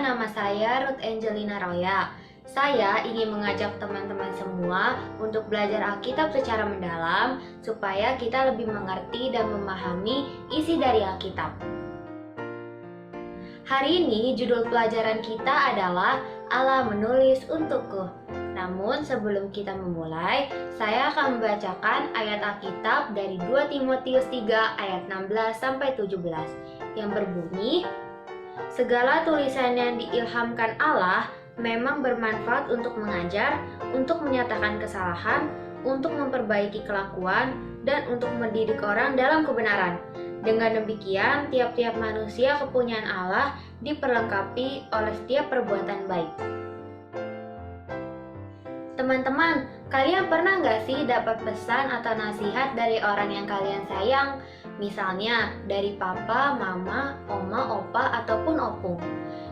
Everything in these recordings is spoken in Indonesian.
nama saya Ruth Angelina Roya. Saya ingin mengajak teman-teman semua untuk belajar Alkitab secara mendalam supaya kita lebih mengerti dan memahami isi dari Alkitab. Hari ini judul pelajaran kita adalah Allah menulis untukku. Namun sebelum kita memulai, saya akan membacakan ayat Alkitab dari 2 Timotius 3 ayat 16-17 yang berbunyi, segala tulisan yang diilhamkan Allah memang bermanfaat untuk mengajar, untuk menyatakan kesalahan, untuk memperbaiki kelakuan, dan untuk mendidik orang dalam kebenaran. Dengan demikian, tiap-tiap manusia kepunyaan Allah diperlengkapi oleh setiap perbuatan baik. Teman-teman, kalian pernah nggak sih dapat pesan atau nasihat dari orang yang kalian sayang? Misalnya dari papa, mama, oma, opa, ataupun opung.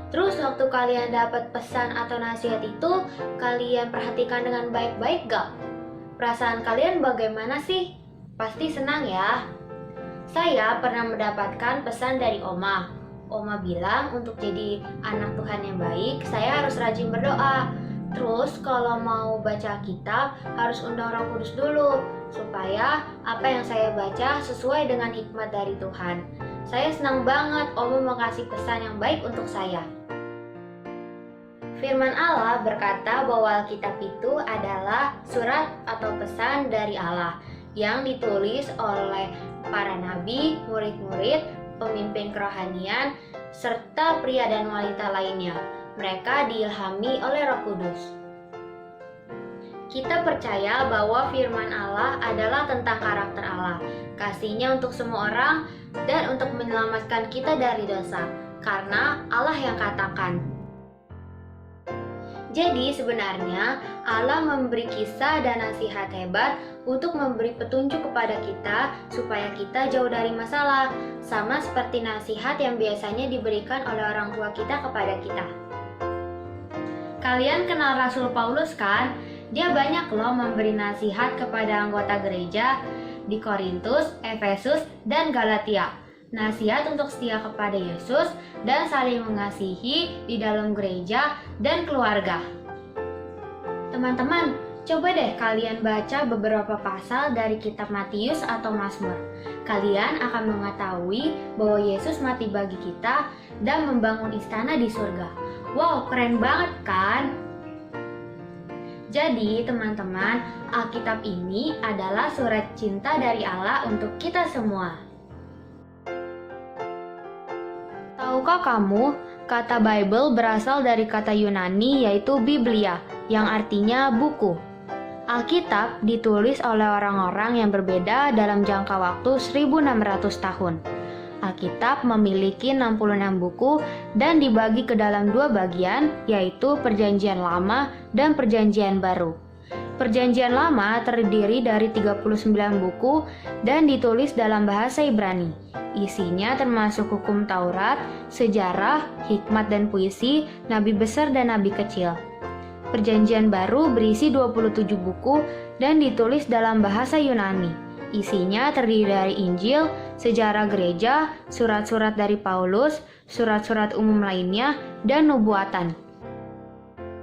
Terus waktu kalian dapat pesan atau nasihat itu, kalian perhatikan dengan baik-baik gak? Perasaan kalian bagaimana sih? Pasti senang ya? Saya pernah mendapatkan pesan dari Oma. Oma bilang untuk jadi anak Tuhan yang baik, saya harus rajin berdoa. Terus kalau mau baca kitab, harus undang Roh Kudus dulu, supaya apa yang saya baca sesuai dengan hikmat dari Tuhan. Saya senang banget Oma mengasih pesan yang baik untuk saya. Firman Allah berkata bahwa Alkitab itu adalah surat atau pesan dari Allah yang ditulis oleh para nabi, murid-murid, pemimpin kerohanian, serta pria dan wanita lainnya. Mereka diilhami oleh Roh Kudus. Kita percaya bahwa firman Allah adalah tentang karakter Allah, kasih-Nya untuk semua orang, dan untuk menyelamatkan kita dari dosa, karena Allah yang katakan. Jadi sebenarnya Allah memberi kisah dan nasihat hebat untuk memberi petunjuk kepada kita supaya kita jauh dari masalah, sama seperti nasihat yang biasanya diberikan oleh orang tua kita kepada kita. Kalian kenal Rasul Paulus kan? Dia banyak loh memberi nasihat kepada anggota gereja di Korintus, Efesus, dan Galatia. Nasihat untuk setia kepada Yesus dan saling mengasihi di dalam gereja dan keluarga. Teman-teman, coba deh kalian baca beberapa pasal dari kitab Matius atau Mazmur. Kalian akan mengetahui bahwa Yesus mati bagi kita dan membangun istana di surga. Wow, keren banget kan? Jadi teman-teman, Alkitab ini adalah surat cinta dari Allah untuk kita semua. Tahukah kamu, kata Bible berasal dari kata Yunani yaitu Biblia, yang artinya buku. Alkitab ditulis oleh orang-orang yang berbeda dalam jangka waktu 1600 tahun. Alkitab memiliki 66 buku dan dibagi ke dalam dua bagian, yaitu Perjanjian Lama dan Perjanjian Baru. Perjanjian Lama terdiri dari 39 buku dan ditulis dalam bahasa Ibrani. Isinya termasuk hukum Taurat, sejarah, hikmat dan puisi, nabi besar dan nabi kecil. Perjanjian Baru berisi 27 buku dan ditulis dalam bahasa Yunani. Isinya terdiri dari Injil, sejarah gereja, surat-surat dari Paulus, surat-surat umum lainnya, dan nubuatan.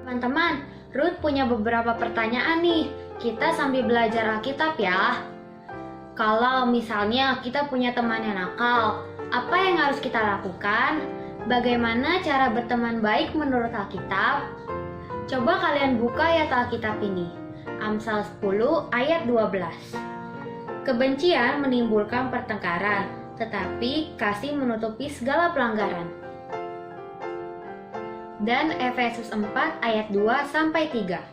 Teman-teman, Ruth punya beberapa pertanyaan nih. Kita sambil belajar Alkitab ya. Kalau misalnya kita punya teman yang nakal, apa yang harus kita lakukan? Bagaimana cara berteman baik menurut Alkitab? Coba kalian buka ayat Alkitab ini. Amsal 10 ayat 12. Kebencian menimbulkan pertengkaran, tetapi kasih menutupi segala pelanggaran. Dan Efesus 4 ayat 2-3.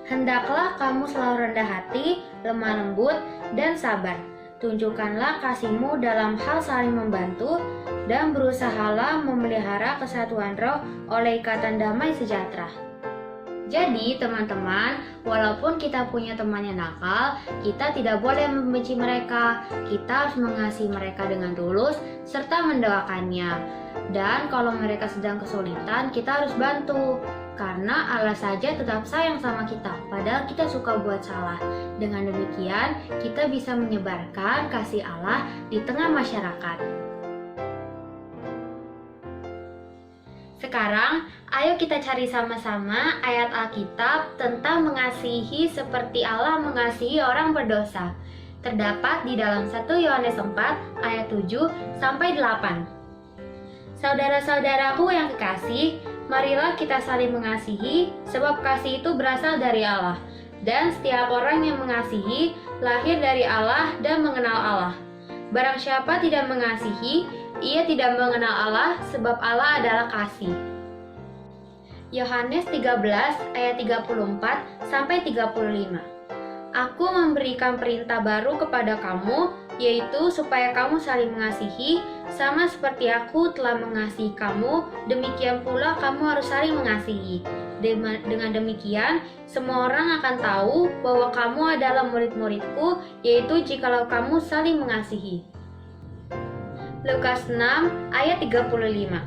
Hendaklah kamu selalu rendah hati, lemah lembut, dan sabar. Tunjukkanlah kasihmu dalam hal saling membantu, dan berusahalah memelihara kesatuan roh oleh ikatan damai sejahtera. Jadi teman-teman, walaupun kita punya teman yang nakal, kita tidak boleh membenci mereka. Kita harus mengasihi mereka dengan tulus, serta mendoakannya. Dan kalau mereka sedang kesulitan, kita harus bantu. Karena Allah saja tetap sayang sama kita, padahal kita suka buat salah. Dengan demikian, kita bisa menyebarkan kasih Allah di tengah masyarakat. Sekarang, ayo kita cari sama-sama ayat Alkitab tentang mengasihi seperti Allah mengasihi orang berdosa. Terdapat di dalam 1 Yohanes 4 ayat 7 sampai 8. Saudara-saudaraku yang kekasih, marilah kita saling mengasihi, sebab kasih itu berasal dari Allah. Dan setiap orang yang mengasihi, lahir dari Allah dan mengenal Allah. Barang siapa tidak mengasihi, ia tidak mengenal Allah, sebab Allah adalah kasih. Yohanes 13 ayat 34 sampai 35. Aku memberikan perintah baru kepada kamu, yaitu supaya kamu saling mengasihi, sama seperti aku telah mengasihi kamu, demikian pula kamu harus saling mengasihi. Dengan demikian, semua orang akan tahu bahwa kamu adalah murid-muridku, yaitu jikalau kamu saling mengasihi. Lukas 6 ayat 35.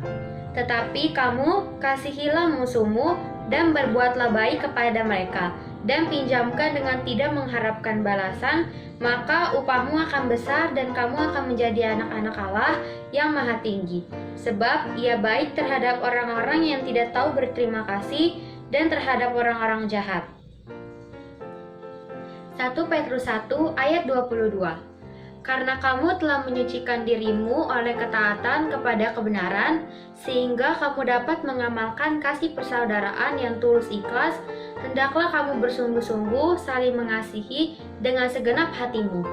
Tetapi kamu kasihilah musuhmu dan berbuatlah baik kepada mereka, dan pinjamkan dengan tidak mengharapkan balasan, maka upahmu akan besar dan kamu akan menjadi anak-anak Allah yang maha tinggi. Sebab ia baik terhadap orang-orang yang tidak tahu berterima kasih dan terhadap orang-orang jahat. 1 Petrus 1 ayat 22. Karena kamu telah menyucikan dirimu oleh ketaatan kepada kebenaran, sehingga kamu dapat mengamalkan kasih persaudaraan yang tulus ikhlas, hendaklah kamu bersungguh-sungguh saling mengasihi dengan segenap hatimu.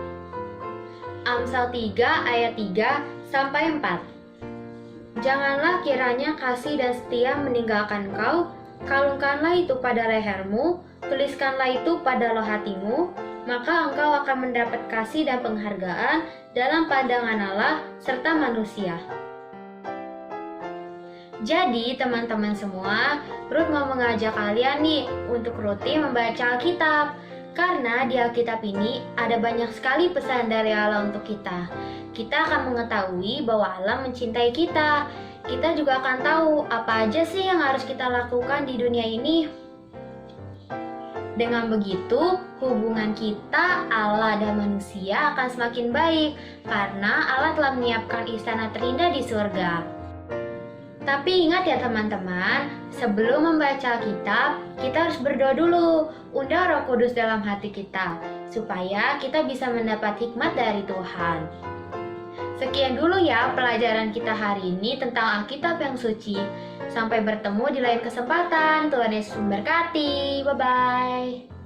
Amsal 3 ayat 3 sampai 4. Janganlah kiranya kasih dan setia meninggalkan kau, kalungkanlah itu pada lehermu, tuliskanlah itu pada loh hatimu, maka engkau akan mendapat kasih dan penghargaan dalam pandangan Allah serta manusia. Jadi teman-teman semua, Ruth mau mengajak kalian nih untuk rutin membaca Alkitab. Karena di Alkitab ini ada banyak sekali pesan dari Allah untuk kita. Kita akan mengetahui bahwa Allah mencintai kita. Kita juga akan tahu apa aja sih yang harus kita lakukan di dunia ini. Dengan begitu, hubungan kita, Allah dan manusia akan semakin baik karena Allah telah menyiapkan istana terindah di surga. Tapi ingat ya teman-teman, sebelum membaca Alkitab, kita harus berdoa dulu, undang Roh Kudus dalam hati kita, supaya kita bisa mendapat hikmat dari Tuhan. Sekian dulu ya pelajaran kita hari ini tentang Alkitab yang suci. Sampai bertemu di lain kesempatan. Tuhan Yesus memberkati. Bye-bye.